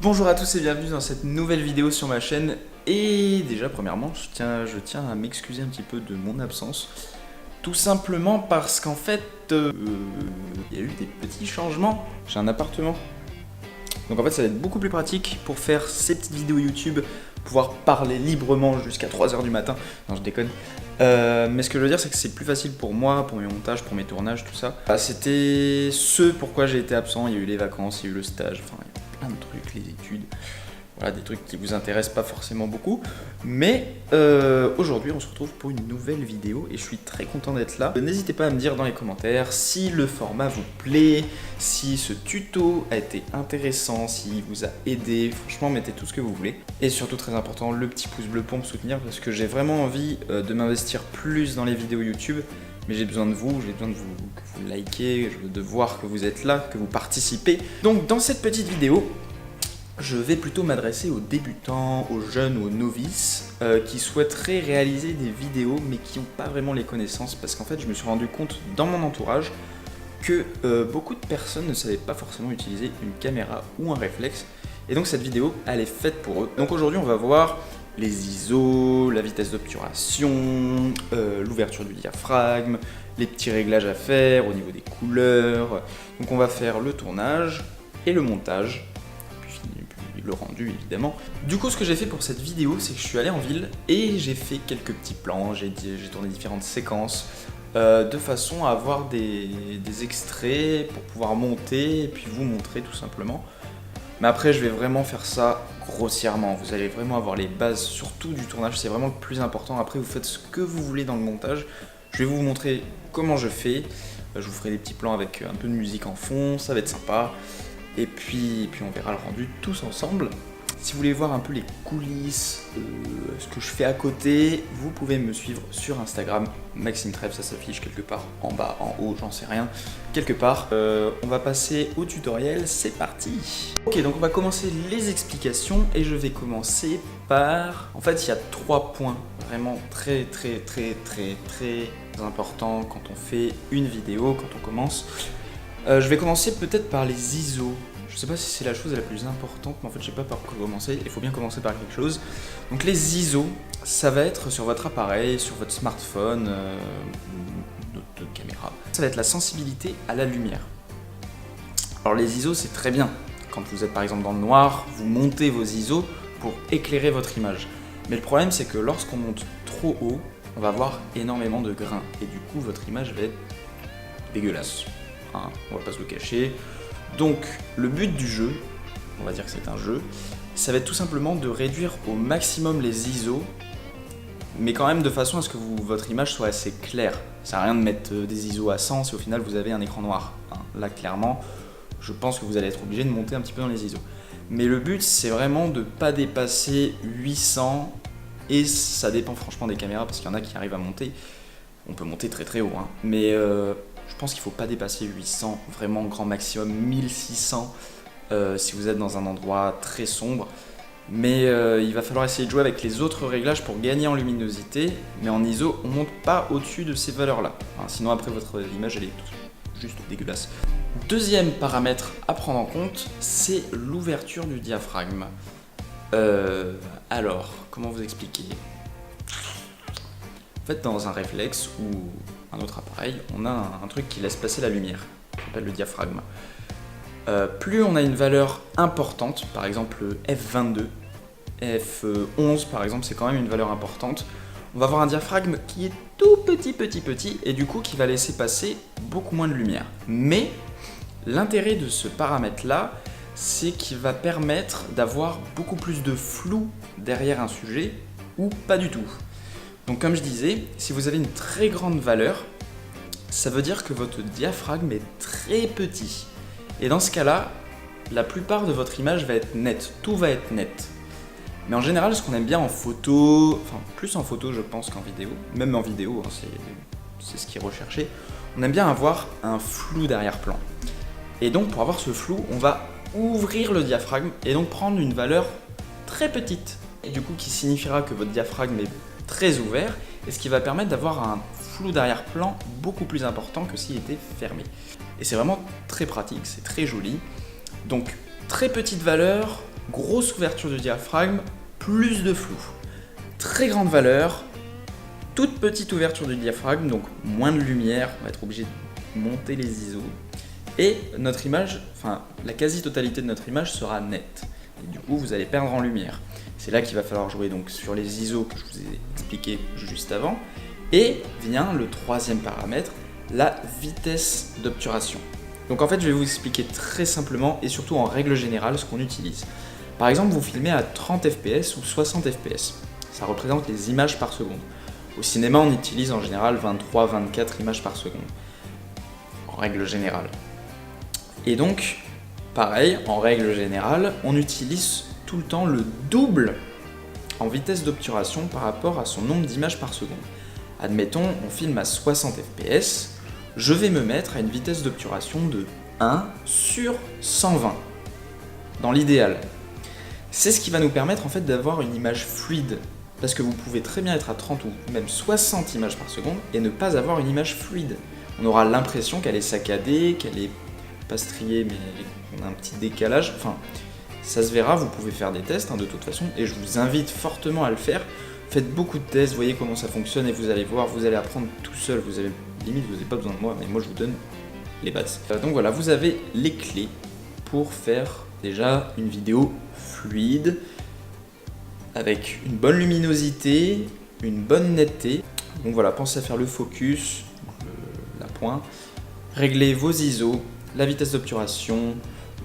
Bonjour à tous et bienvenue dans cette nouvelle vidéo sur ma chaîne. Et déjà premièrement je tiens à m'excuser un petit peu de mon absence. Tout simplement parce qu'en fait il y a eu des petits changements. J'ai un appartement. Donc en fait ça va être beaucoup plus pratique pour faire ces petites vidéos YouTube, pouvoir parler librement jusqu'à 3h du matin. Non, je déconne. Mais ce que je veux dire, c'est que c'est plus facile pour moi, pour mes montages, pour mes tournages, tout ça. C'était ce pourquoi j'ai été absent. Il y a eu les vacances, il y a eu le stage, enfin il y a plein de trucs, les études. Voilà, des trucs qui vous intéressent pas forcément beaucoup. Mais aujourd'hui, on se retrouve pour une nouvelle vidéo et je suis très content d'être là. N'hésitez pas à me dire dans les commentaires si le format vous plaît, si ce tuto a été intéressant, s'il vous a aidé. Franchement, mettez tout ce que vous voulez. Et surtout, très important, le petit pouce bleu pour me soutenir parce que j'ai vraiment envie de m'investir plus dans les vidéos YouTube. Mais j'ai besoin de vous, j'ai besoin de vous, que vous likez, de voir que vous êtes là, que vous participez. Donc dans cette petite vidéo, je vais plutôt m'adresser aux débutants, aux jeunes ou aux novices qui souhaiteraient réaliser des vidéos mais qui n'ont pas vraiment les connaissances parce qu'en fait je me suis rendu compte dans mon entourage que beaucoup de personnes ne savaient pas forcément utiliser une caméra ou un réflexe et donc cette vidéo elle est faite pour eux. Donc aujourd'hui on va voir les ISO, la vitesse d'obturation, l'ouverture du diaphragme, les petits réglages à faire au niveau des couleurs. Donc on va faire le tournage et le montage. Le rendu évidemment. Du coup ce que j'ai fait pour cette vidéo c'est que je suis allé en ville et j'ai fait quelques petits plans, j'ai tourné différentes séquences de façon à avoir des extraits pour pouvoir monter et puis vous montrer tout simplement. Mais après je vais vraiment faire ça grossièrement, vous allez vraiment avoir les bases surtout du tournage, c'est vraiment le plus important. Après vous faites ce que vous voulez dans le montage, je vais vous montrer comment je fais, je vous ferai des petits plans avec un peu de musique en fond, ça va être sympa. Et puis on verra le rendu tous ensemble. Si vous voulez voir un peu les coulisses, ce que je fais à côté, vous pouvez me suivre sur Instagram, Maxime Trèves, ça s'affiche quelque part en bas, en haut, j'en sais rien, quelque part. On va passer au tutoriel, c'est parti. Ok, donc on va commencer les explications et je vais commencer par... En fait, il y a 3 points vraiment très importants quand on fait une vidéo, quand on commence. Je vais commencer peut-être par les ISO. Je sais pas si c'est la chose la plus importante, mais en fait, je sais pas par quoi commencer. Il faut bien commencer par quelque chose. Donc, les ISO, ça va être sur votre appareil, sur votre smartphone, notre caméra. Ça va être la sensibilité à la lumière. Alors, les ISO, c'est très bien. Quand vous êtes par exemple dans le noir, vous montez vos ISO pour éclairer votre image. Mais le problème, c'est que lorsqu'on monte trop haut, on va avoir énormément de grains. Et du coup, votre image va être dégueulasse. Hein, on va pas se le cacher. Donc le but du jeu, on va dire que c'est un jeu, ça va être tout simplement de réduire au maximum les ISO, mais quand même de façon à ce que votre image soit assez claire. Ça sert à rien de mettre des ISO à 100 si au final vous avez un écran noir. Hein, là clairement, je pense que vous allez être obligé de monter un petit peu dans les ISO. Mais le but c'est vraiment de ne pas dépasser 800, et ça dépend franchement des caméras parce qu'il y en a qui arrivent à monter. On peut monter très haut, hein, mais je pense qu'il ne faut pas dépasser 800, vraiment grand maximum 1600 si vous êtes dans un endroit très sombre. Mais il va falloir essayer de jouer avec les autres réglages pour gagner en luminosité. Mais en ISO, on ne monte pas au-dessus de ces valeurs-là. Hein, sinon après votre image elle est juste dégueulasse. Deuxième paramètre à prendre en compte, c'est l'ouverture du diaphragme. Alors, comment vous expliquer ? En fait, dans un réflexe ou un autre appareil, on a un truc qui laisse passer la lumière, qui s'appelle le diaphragme. Plus on a une valeur importante, par exemple F22, F11 par exemple, c'est quand même une valeur importante, on va avoir un diaphragme qui est tout petit, et du coup qui va laisser passer beaucoup moins de lumière. Mais l'intérêt de ce paramètre-là, c'est qu'il va permettre d'avoir beaucoup plus de flou derrière un sujet, ou pas du tout. Donc comme je disais, si vous avez une très grande valeur, ça veut dire que votre diaphragme est très petit. Et dans ce cas-là, la plupart de votre image va être nette, tout va être net. Mais en général, ce qu'on aime bien en photo, enfin plus en photo je pense qu'en vidéo, même en vidéo, hein, c'est ce qui est recherché, on aime bien avoir un flou d'arrière-plan. Et donc pour avoir ce flou, on va ouvrir le diaphragme et donc prendre une valeur très petite. Et du coup qui signifiera que votre diaphragme est très ouvert et ce qui va permettre d'avoir un flou d'arrière-plan beaucoup plus important que s'il était fermé. Et c'est vraiment très pratique, c'est très joli. Donc très petite valeur, grosse ouverture du diaphragme, plus de flou. Très grande valeur, toute petite ouverture du diaphragme, donc moins de lumière, on va être obligé de monter les ISO. Et notre image, enfin la quasi-totalité de notre image sera nette. Et du coup, vous allez perdre en lumière. C'est là qu'il va falloir jouer donc sur les ISO que je vous ai expliqué juste avant. Et vient le troisième paramètre, la vitesse d'obturation. Donc en fait, je vais vous expliquer très simplement et surtout en règle générale ce qu'on utilise. Par exemple, vous filmez à 30 fps ou 60 fps. Ça représente les images par seconde. Au cinéma, on utilise en général 23-24 images par seconde. En règle générale. Et donc, pareil, en règle générale, on utilise tout le temps le double en vitesse d'obturation par rapport à son nombre d'images par seconde. Admettons, on filme à 60 fps, je vais me mettre à une vitesse d'obturation de 1 sur 120, dans l'idéal. C'est ce qui va nous permettre en fait d'avoir une image fluide, parce que vous pouvez très bien être à 30 ou même 60 images par seconde et ne pas avoir une image fluide. On aura l'impression qu'elle est saccadée, qu'elle est pas striée, mais on a un petit décalage, enfin, ça se verra, vous pouvez faire des tests de toute façon, et je vous invite fortement à le faire. Faites beaucoup de tests, voyez comment ça fonctionne et vous allez voir, vous allez apprendre tout seul, vous n'avez pas besoin de moi, mais moi je vous donne les bases. Donc voilà, vous avez les clés pour faire déjà une vidéo fluide, avec une bonne luminosité, une bonne netteté. Donc voilà, pensez à faire le focus, la pointe, réglez vos ISO, la vitesse d'obturation,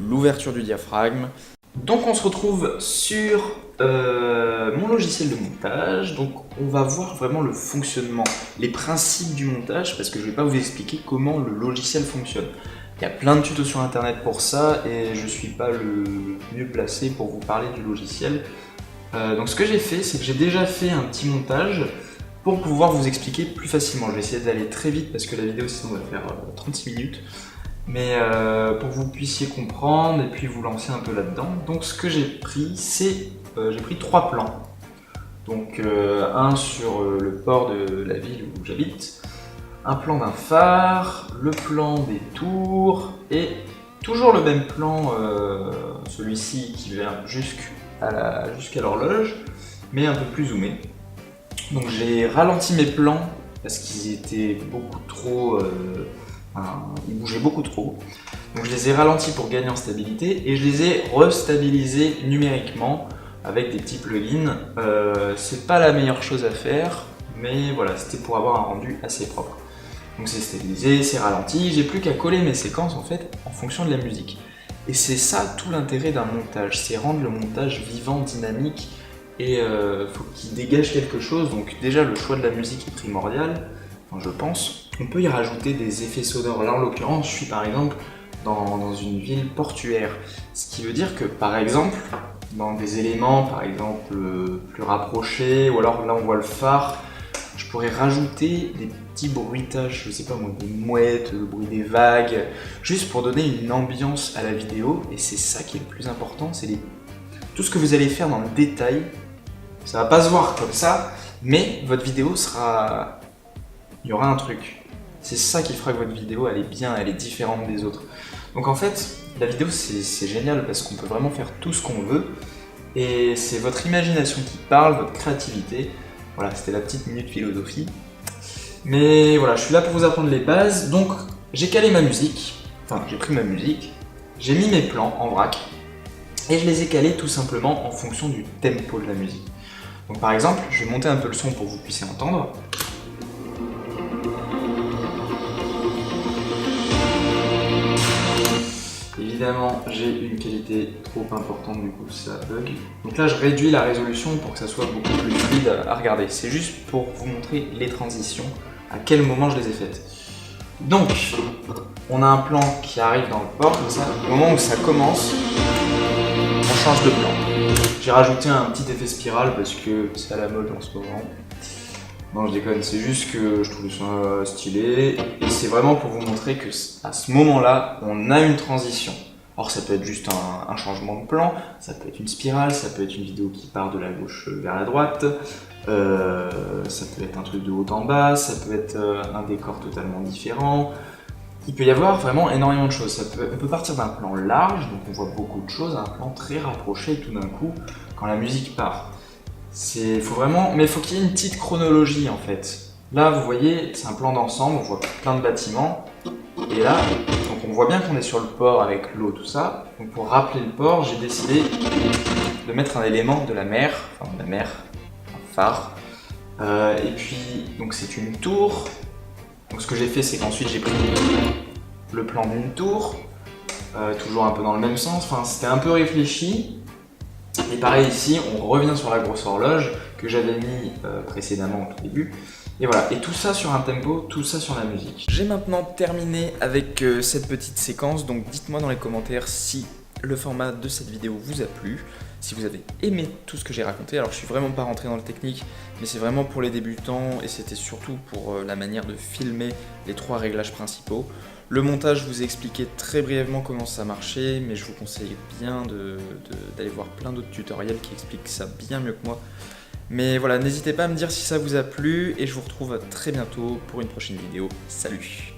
l'ouverture du diaphragme. Donc on se retrouve sur mon logiciel de montage, donc on va voir vraiment le fonctionnement, les principes du montage, parce que je ne vais pas vous expliquer comment le logiciel fonctionne. Il y a plein de tutos sur internet pour ça et je ne suis pas le mieux placé pour vous parler du logiciel. Donc ce que j'ai fait, c'est que j'ai déjà fait un petit montage pour pouvoir vous expliquer plus facilement. Je vais essayer d'aller très vite parce que la vidéo sinon va faire 36 minutes. Mais pour que vous puissiez comprendre et puis vous lancer un peu là-dedans. Donc ce que j'ai pris, c'est j'ai pris 3 plans. Donc un sur le port de la ville où j'habite, un plan d'un phare, le plan des tours et toujours le même plan, celui-ci qui va jusqu'à l'horloge, mais un peu plus zoomé. Donc j'ai ralenti mes plans parce qu'ils étaient beaucoup trop... ils bougeaient beaucoup trop. Donc je les ai ralentis pour gagner en stabilité et je les ai restabilisés numériquement avec des petits plugins. C'est pas la meilleure chose à faire, mais voilà, c'était pour avoir un rendu assez propre. Donc c'est stabilisé, c'est ralenti, j'ai plus qu'à coller mes séquences en fait en fonction de la musique. Et c'est ça tout l'intérêt d'un montage, c'est rendre le montage vivant, dynamique et faut qu'il dégage quelque chose. Donc déjà le choix de la musique est primordial, enfin, je pense. On peut y rajouter des effets sonores. Là en l'occurrence, je suis par exemple dans une ville portuaire. Ce qui veut dire que par exemple, dans des éléments par exemple plus rapprochés, ou alors là on voit le phare, je pourrais rajouter des petits bruitages, je sais pas moi, des mouettes, le bruit des vagues, juste pour donner une ambiance à la vidéo. Et c'est ça qui est le plus important, c'est tout ce que vous allez faire dans le détail. Ça va pas se voir comme ça, mais votre vidéo sera... Il y aura un truc. C'est ça qui fera que votre vidéo, elle est bien, elle est différente des autres. Donc en fait, la vidéo, c'est génial parce qu'on peut vraiment faire tout ce qu'on veut. Et c'est votre imagination qui parle, votre créativité. Voilà, c'était la petite minute philosophie. Mais voilà, je suis là pour vous apprendre les bases. Donc j'ai calé ma musique, enfin j'ai pris ma musique, j'ai mis mes plans en vrac. Et je les ai calés tout simplement en fonction du tempo de la musique. Donc par exemple, je vais monter un peu le son pour que vous puissiez entendre. Évidemment, j'ai une qualité trop importante, du coup ça bug. Donc là, je réduis la résolution pour que ça soit beaucoup plus fluide à regarder. C'est juste pour vous montrer les transitions, à quel moment je les ai faites. Donc, on a un plan qui arrive dans le port, comme ça. Au moment où ça commence, on change de plan. J'ai rajouté un petit effet spirale parce que c'est à la mode en ce moment. Non, je déconne, c'est juste que je trouve ça stylé et c'est vraiment pour vous montrer que à ce moment-là, on a une transition. Alors ça peut être juste un changement de plan, ça peut être une spirale, ça peut être une vidéo qui part de la gauche vers la droite, ça peut être un truc de haut en bas, ça peut être un décor totalement différent. Il peut y avoir vraiment énormément de choses. On peut partir d'un plan large, donc on voit beaucoup de choses, à un plan très rapproché tout d'un coup quand la musique part. Faut vraiment, mais il faut qu'il y ait une petite chronologie en fait. Là, vous voyez, c'est un plan d'ensemble, on voit plein de bâtiments. Et là, donc on voit bien qu'on est sur le port avec l'eau, tout ça. Donc pour rappeler le port, j'ai décidé de mettre un élément de la mer, un phare. Et puis, donc c'est une tour. Donc ce que j'ai fait, c'est qu'ensuite j'ai pris le plan d'une tour, toujours un peu dans le même sens. Enfin, c'était un peu réfléchi. Et pareil ici, on revient sur la grosse horloge que j'avais mis précédemment au tout début. Et voilà, et tout ça sur un tempo, tout ça sur la musique. J'ai maintenant terminé avec cette petite séquence, donc dites-moi dans les commentaires si le format de cette vidéo vous a plu, si vous avez aimé tout ce que j'ai raconté. Alors je suis vraiment pas rentré dans le technique, mais c'est vraiment pour les débutants et c'était surtout pour la manière de filmer les 3 réglages principaux. Le montage, je vous ai expliqué très brièvement comment ça marchait, mais je vous conseille bien d'aller voir plein d'autres tutoriels qui expliquent ça bien mieux que moi. Mais voilà, n'hésitez pas à me dire si ça vous a plu et je vous retrouve très bientôt pour une prochaine vidéo. Salut!